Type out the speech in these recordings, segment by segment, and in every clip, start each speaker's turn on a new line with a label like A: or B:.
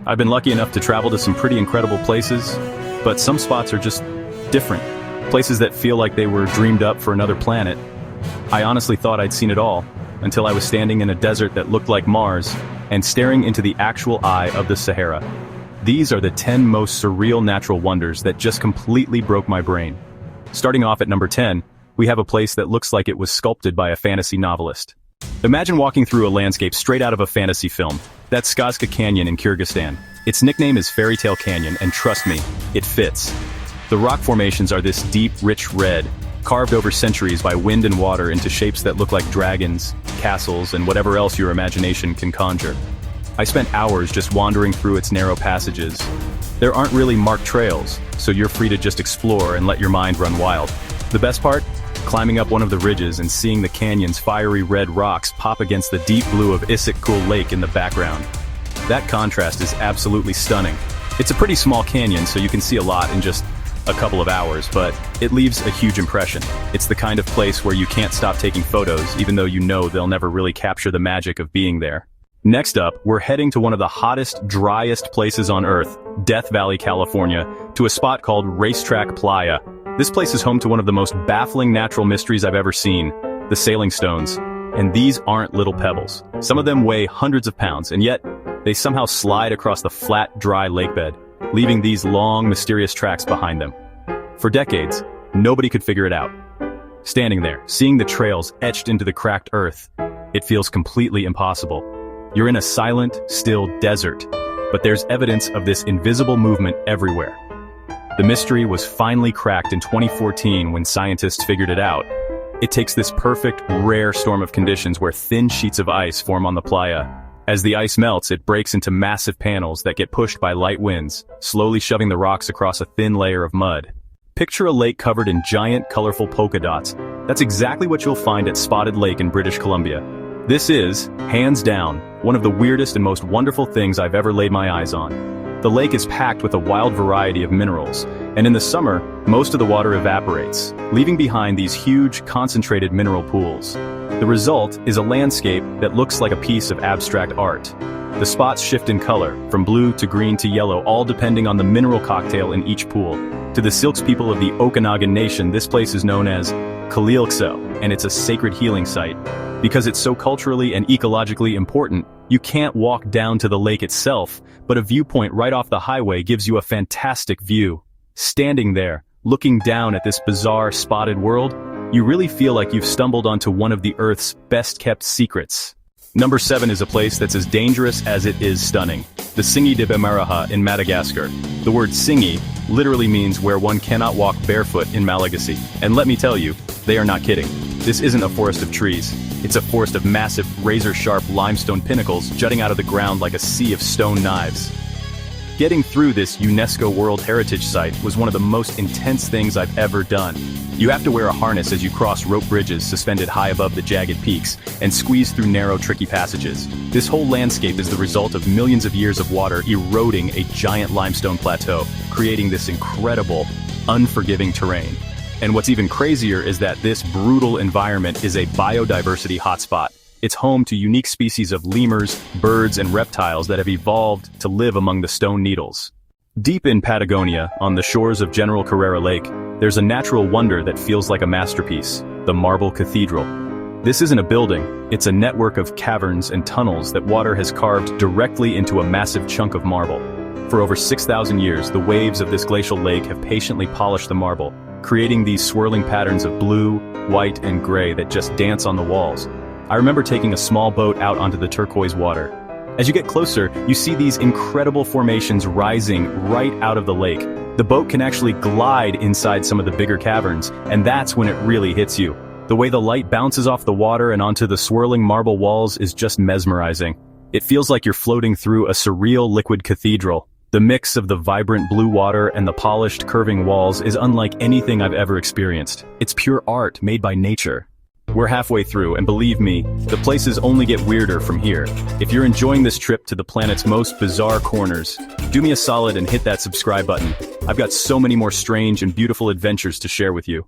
A: I've been lucky enough to travel to some pretty incredible places, but some spots are just different. Places that feel like they were dreamed up for another planet. I honestly thought I'd seen it all, until I was standing in a desert that looked like Mars, and staring into the actual eye of the Sahara. These are the 10 most surreal natural wonders that just completely broke my brain. Starting off at number 10, we have a place that looks like it was sculpted by a fantasy novelist. Imagine walking through a landscape straight out of a fantasy film. That's Skazka Canyon in Kyrgyzstan. Its nickname is Fairy Tale Canyon, and trust me, it fits. The rock formations are this deep, rich red, carved over centuries by wind and water into shapes that look like dragons, castles, and whatever else your imagination can conjure. I spent hours just wandering through its narrow passages. There aren't really marked trails, so you're free to just explore and let your mind run wild. The best part? Climbing up one of the ridges and seeing the canyon's fiery red rocks pop against the deep blue of Issyk-Kul Lake in the background. That contrast is absolutely stunning. It's a pretty small canyon, so you can see a lot in just a couple of hours, but it leaves a huge impression. It's the kind of place where you can't stop taking photos, even though you know they'll never really capture the magic of being there. Next up, we're heading to one of the hottest, driest places on Earth, Death Valley, California, to a spot called Racetrack Playa. This place is home to one of the most baffling natural mysteries I've ever seen, the sailing stones. And these aren't little pebbles. Some of them weigh hundreds of pounds, and yet they somehow slide across the flat, dry lakebed, leaving these long, mysterious tracks behind them. For decades, nobody could figure it out. Standing there, seeing the trails etched into the cracked earth, it feels completely impossible. You're in a silent, still desert, but there's evidence of this invisible movement everywhere. The mystery was finally cracked in 2014 when scientists figured it out. It takes this perfect, rare storm of conditions where thin sheets of ice form on the playa. As the ice melts, it breaks into massive panels that get pushed by light winds, slowly shoving the rocks across a thin layer of mud. Picture a lake covered in giant, colorful polka dots. That's exactly what you'll find at Spotted Lake in British Columbia. This is, hands down, one of the weirdest and most wonderful things I've ever laid my eyes on. The lake is packed with a wild variety of minerals, and in the summer, most of the water evaporates, leaving behind these huge, concentrated mineral pools. The result is a landscape that looks like a piece of abstract art. The spots shift in color, from blue to green to yellow, all depending on the mineral cocktail in each pool. To the Silks people of the Okanagan Nation, this place is known as Kalilkso, and it's a sacred healing site. Because it's so culturally and ecologically important, you can't walk down to the lake itself, but a viewpoint right off the highway gives you a fantastic view. Standing there, looking down at this bizarre, spotted world, you really feel like you've stumbled onto one of the Earth's best-kept secrets. Number 7 is a place that's as dangerous as it is stunning. The Tsingy de Bemaraha in Madagascar. The word Tsingy literally means where one cannot walk barefoot in Malagasy. And let me tell you, they are not kidding. This isn't a forest of trees. It's a forest of massive, razor-sharp limestone pinnacles jutting out of the ground like a sea of stone knives. Getting through this UNESCO World Heritage Site was one of the most intense things I've ever done. You have to wear a harness as you cross rope bridges suspended high above the jagged peaks, and squeeze through narrow, tricky passages. This whole landscape is the result of millions of years of water eroding a giant limestone plateau, creating this incredible, unforgiving terrain. And what's even crazier is that this brutal environment is a biodiversity hotspot. It's home to unique species of lemurs, birds, and reptiles that have evolved to live among the stone needles. Deep in Patagonia, on the shores of General Carrera Lake, there's a natural wonder that feels like a masterpiece, the Marble Cathedral. This isn't a building, it's a network of caverns and tunnels that water has carved directly into a massive chunk of marble. For over 6,000 years, the waves of this glacial lake have patiently polished the marble, creating these swirling patterns of blue, white, and gray that just dance on the walls. I remember taking a small boat out onto the turquoise water. As you get closer, you see these incredible formations rising right out of the lake. The boat can actually glide inside some of the bigger caverns, and that's when it really hits you. The way the light bounces off the water and onto the swirling marble walls is just mesmerizing. It feels like you're floating through a surreal liquid cathedral. The mix of the vibrant blue water and the polished, curving walls is unlike anything I've ever experienced. It's pure art made by nature. We're halfway through, and believe me, the places only get weirder from here. If you're enjoying this trip to the planet's most bizarre corners, do me a solid and hit that subscribe button. I've got so many more strange and beautiful adventures to share with you.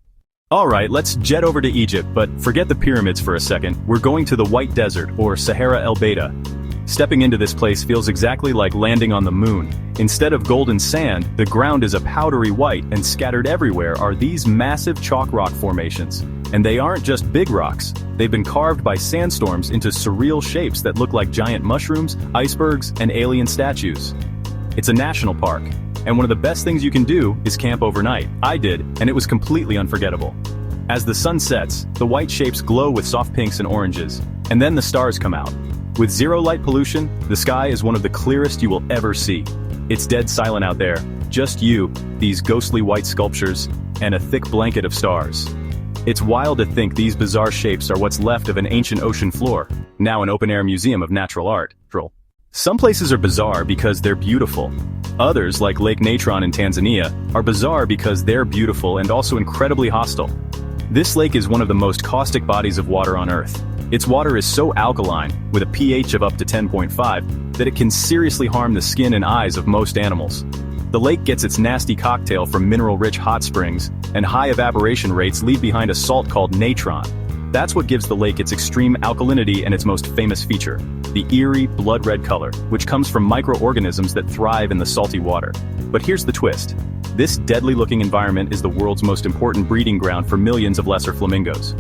A: Alright, let's jet over to Egypt, but forget the pyramids for a second. We're going to the White Desert, or Sahara El Beida. Stepping into this place feels exactly like landing on the moon. Instead of golden sand, the ground is a powdery white, and scattered everywhere are these massive chalk rock formations. And they aren't just big rocks. They've been carved by sandstorms into surreal shapes that look like giant mushrooms, icebergs, and alien statues. It's a national park, and one of the best things you can do is camp overnight. I did, and it was completely unforgettable. As the sun sets, the white shapes glow with soft pinks and oranges, and then the stars come out. With zero light pollution, the sky is one of the clearest you will ever see. It's dead silent out there, just you, these ghostly white sculptures, and a thick blanket of stars. It's wild to think these bizarre shapes are what's left of an ancient ocean floor, now an open-air museum of natural art. Some places are bizarre because they're beautiful. Others, like Lake Natron in Tanzania, are bizarre because they're beautiful and also incredibly hostile. This lake is one of the most caustic bodies of water on Earth. Its water is so alkaline, with a pH of up to 10.5, that it can seriously harm the skin and eyes of most animals. The lake gets its nasty cocktail from mineral-rich hot springs, and high evaporation rates leave behind a salt called natron. That's what gives the lake its extreme alkalinity and its most famous feature, the eerie, blood-red color, which comes from microorganisms that thrive in the salty water. But here's the twist. This deadly-looking environment is the world's most important breeding ground for millions of lesser flamingos.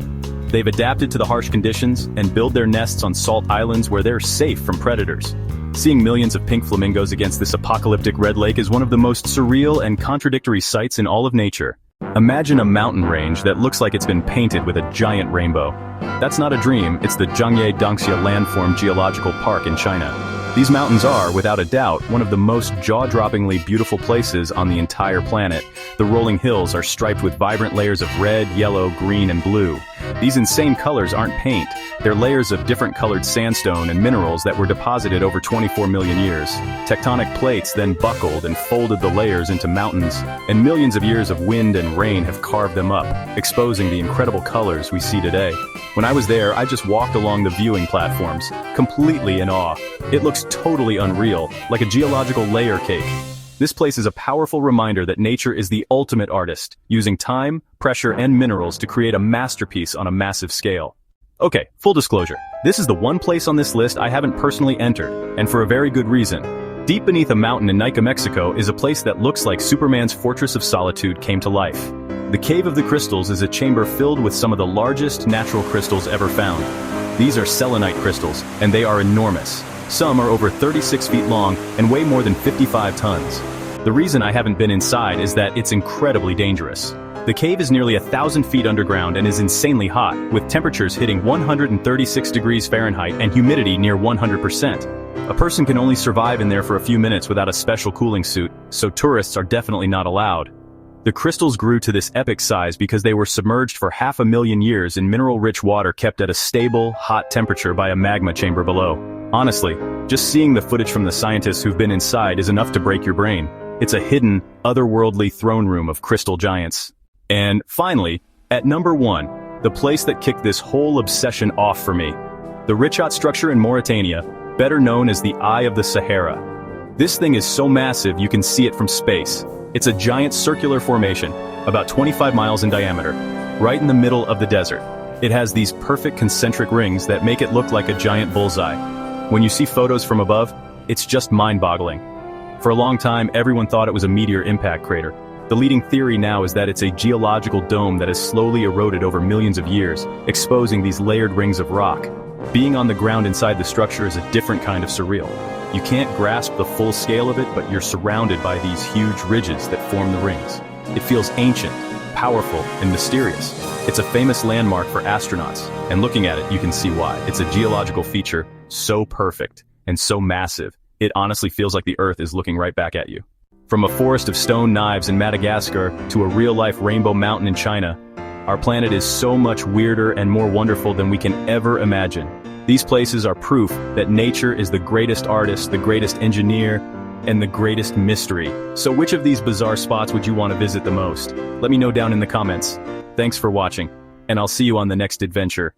A: They've adapted to the harsh conditions and build their nests on salt islands where they're safe from predators. Seeing millions of pink flamingos against this apocalyptic red lake is one of the most surreal and contradictory sights in all of nature. Imagine a mountain range that looks like it's been painted with a giant rainbow. That's not a dream, it's the Zhangye Dangxia Landform Geological Park in China. These mountains are, without a doubt, one of the most jaw-droppingly beautiful places on the entire planet. The rolling hills are striped with vibrant layers of red, yellow, green, and blue. These insane colors aren't paint. They're layers of different colored sandstone and minerals that were deposited over 24 million years. Tectonic plates then buckled and folded the layers into mountains, and millions of years of wind and rain have carved them up, exposing the incredible colors we see today. When I was there, I just walked along the viewing platforms, completely in awe. It looks totally unreal, like a geological layer cake. This place is a powerful reminder that nature is the ultimate artist, using time, pressure, and minerals to create a masterpiece on a massive scale. Okay, full disclosure, this is the one place on this list I haven't personally entered, and for a very good reason. Deep beneath a mountain in Nika, Mexico is a place that looks like Superman's Fortress of Solitude came to life. The Cave of the Crystals is a chamber filled with some of the largest natural crystals ever found. These are selenite crystals, and they are enormous. Some are over 36 feet long and weigh more than 55 tons. The reason I haven't been inside is that it's incredibly dangerous. The cave is nearly 1,000 feet underground and is insanely hot, with temperatures hitting 136 degrees Fahrenheit and humidity near 100%. A person can only survive in there for a few minutes without a special cooling suit, so tourists are definitely not allowed. The crystals grew to this epic size because they were submerged for 500,000 years in mineral-rich water kept at a stable, hot temperature by a magma chamber below. Honestly, just seeing the footage from the scientists who've been inside is enough to break your brain. It's a hidden, otherworldly throne room of crystal giants. And finally, at number 1, the place that kicked this whole obsession off for me. The Richat structure in Mauritania, better known as the Eye of the Sahara. This thing is so massive you can see it from space. It's a giant circular formation, about 25 miles in diameter, right in the middle of the desert. It has these perfect concentric rings that make it look like a giant bullseye. When you see photos from above, it's just mind-boggling. For a long time, everyone thought it was a meteor impact crater. The leading theory now is that it's a geological dome that has slowly eroded over millions of years, exposing these layered rings of rock. Being on the ground inside the structure is a different kind of surreal. You can't grasp the full scale of it, but you're surrounded by these huge ridges that form the rings. It feels ancient, powerful, and mysterious. It's a famous landmark for astronauts, and looking at it, you can see why. It's a geological feature so perfect and so massive, it honestly feels like the Earth is looking right back at you. From a forest of stone knives in Madagascar to a real-life rainbow mountain in China, our planet is so much weirder and more wonderful than we can ever imagine. These places are proof that nature is the greatest artist, the greatest engineer, and the greatest mystery. So which of these bizarre spots would you want to visit the most? Let me know down in the comments. Thanks for watching, and I'll see you on the next adventure.